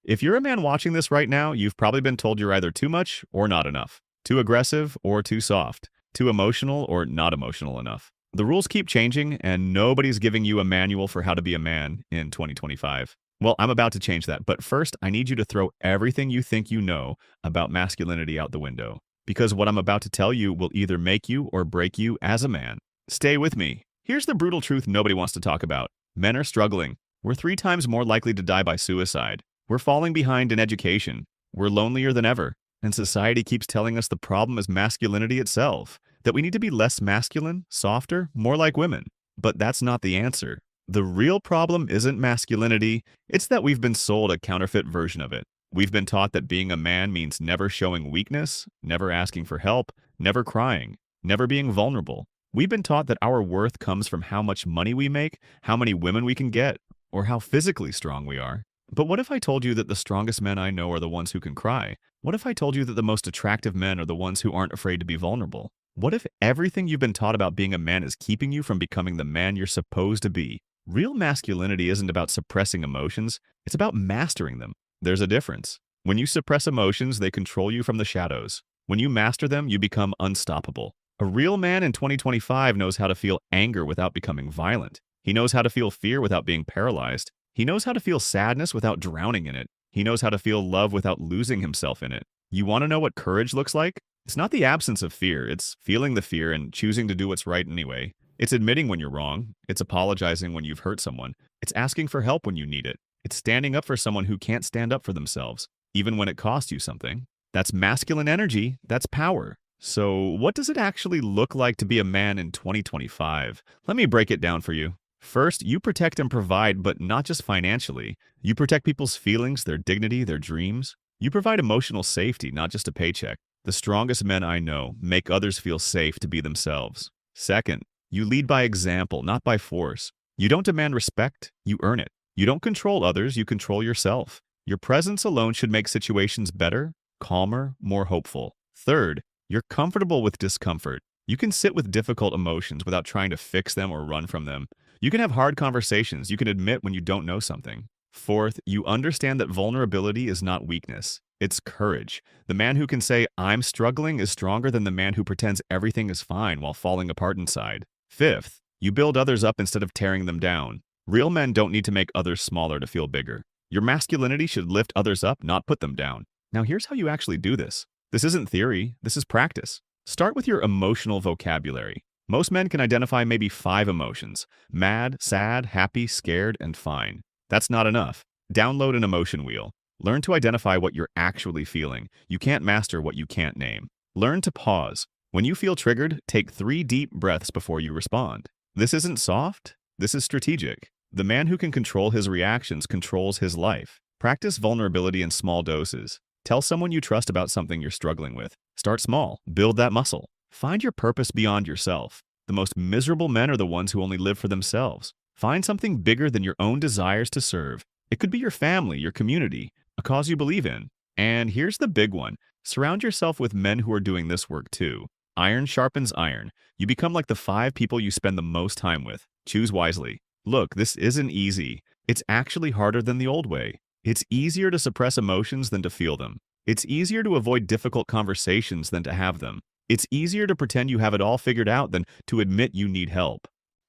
If you're a man watching this right now, you've probably been told you're either too much or not enough, too aggressive or too soft, too emotional or not emotional enough. The rules keep changing, and nobody's giving you a manual for how to be a man in 2025. Well, I'm about to change that, but first, I need you to throw everything you think you know about masculinity out the window, because what I'm about to tell you will either make you or break you as a man. Stay with me. Here's the brutal truth nobody wants to talk about. Men are struggling. We're 3 times more likely to die by suicide. We're falling behind in education. We're lonelier than ever. And society keeps telling us the problem is masculinity itself, that we need to be less masculine, softer, more like women. But that's not the answer. The real problem isn't masculinity, it's that we've been sold a counterfeit version of it. We've been taught that being a man means never showing weakness, never asking for help, never crying, never being vulnerable. We've been taught that our worth comes from how much money we make, how many women we can get, or how physically strong we are. But what if I told you that the strongest men I know are the ones who can cry? What if I told you that the most attractive men are the ones who aren't afraid to be vulnerable? What if everything you've been taught about being a man is keeping you from becoming the man you're supposed to be? Real masculinity isn't about suppressing emotions, it's about mastering them. There's a difference. When you suppress emotions, they control you from the shadows. When you master them, you become unstoppable. A real man in 2025 knows how to feel anger without becoming violent. He knows how to feel fear without being paralyzed. He knows how to feel sadness without drowning in it. He knows how to feel love without losing himself in it. You want to know what courage looks like? It's not the absence of fear, it's feeling the fear and choosing to do what's right anyway. It's admitting when you're wrong. It's apologizing when you've hurt someone. It's asking for help when you need it. It's standing up for someone who can't stand up for themselves, even when it costs you something. That's masculine energy. That's power. So, what does it actually look like to be a man in 2025? Let me break it down for you. First, you protect and provide, but not just financially. You protect people's feelings, their dignity, their dreams. You provide emotional safety, not just a paycheck. The strongest men I know make others feel safe to be themselves. Second, you lead by example, not by force. You don't demand respect, you earn it. You don't control others, you control yourself. Your presence alone should make situations better, calmer, more hopeful. Third, you're comfortable with discomfort. You can sit with difficult emotions without trying to fix them or run from them. You can have hard conversations. You can admit when you don't know something. Fourth, you understand that vulnerability is not weakness. It's courage. The man who can say, "I'm struggling," is stronger than the man who pretends everything is fine while falling apart inside. Fifth, you build others up instead of tearing them down. Real men don't need to make others smaller to feel bigger. Your masculinity should lift others up, not put them down. Now here's how you actually do this. This isn't theory, this is practice. Start with your emotional vocabulary. Most men can identify maybe 5 emotions: mad, sad, happy, scared, and fine. That's not enough. Download an emotion wheel. Learn to identify what you're actually feeling. You can't master what you can't name. Learn to pause. When you feel triggered, take 3 deep breaths before you respond. This isn't soft, this is strategic. The man who can control his reactions controls his life. Practice vulnerability in small doses. Tell someone you trust about something you're struggling with. Start small. Build that muscle. Find your purpose beyond yourself. The most miserable men are the ones who only live for themselves. Find something bigger than your own desires to serve. It could be your family, your community, a cause you believe in. And here's the big one. Surround yourself with men who are doing this work too. Iron sharpens iron. You become like the 5 people you spend the most time with. Choose wisely. Look, this isn't easy. It's actually harder than the old way. It's easier to suppress emotions than to feel them. It's easier to avoid difficult conversations than to have them. It's easier to pretend you have it all figured out than to admit you need help.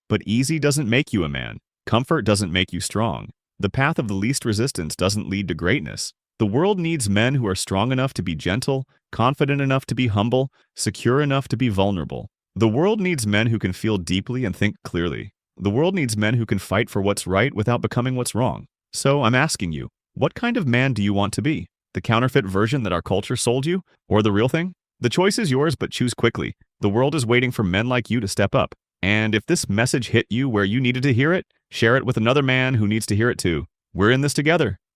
But easy doesn't make you a man. Comfort doesn't make you strong. The path of the least resistance doesn't lead to greatness. The world needs men who are strong enough to be gentle, confident enough to be humble, secure enough to be vulnerable. The world needs men who can feel deeply and think clearly. The world needs men who can fight for what's right without becoming what's wrong. So I'm asking you, what kind of man do you want to be? The counterfeit version that our culture sold you? Or the real thing? The choice is yours, but choose quickly. The world is waiting for men like you to step up. And if this message hit you where you needed to hear it, share it with another man who needs to hear it too. We're in this together.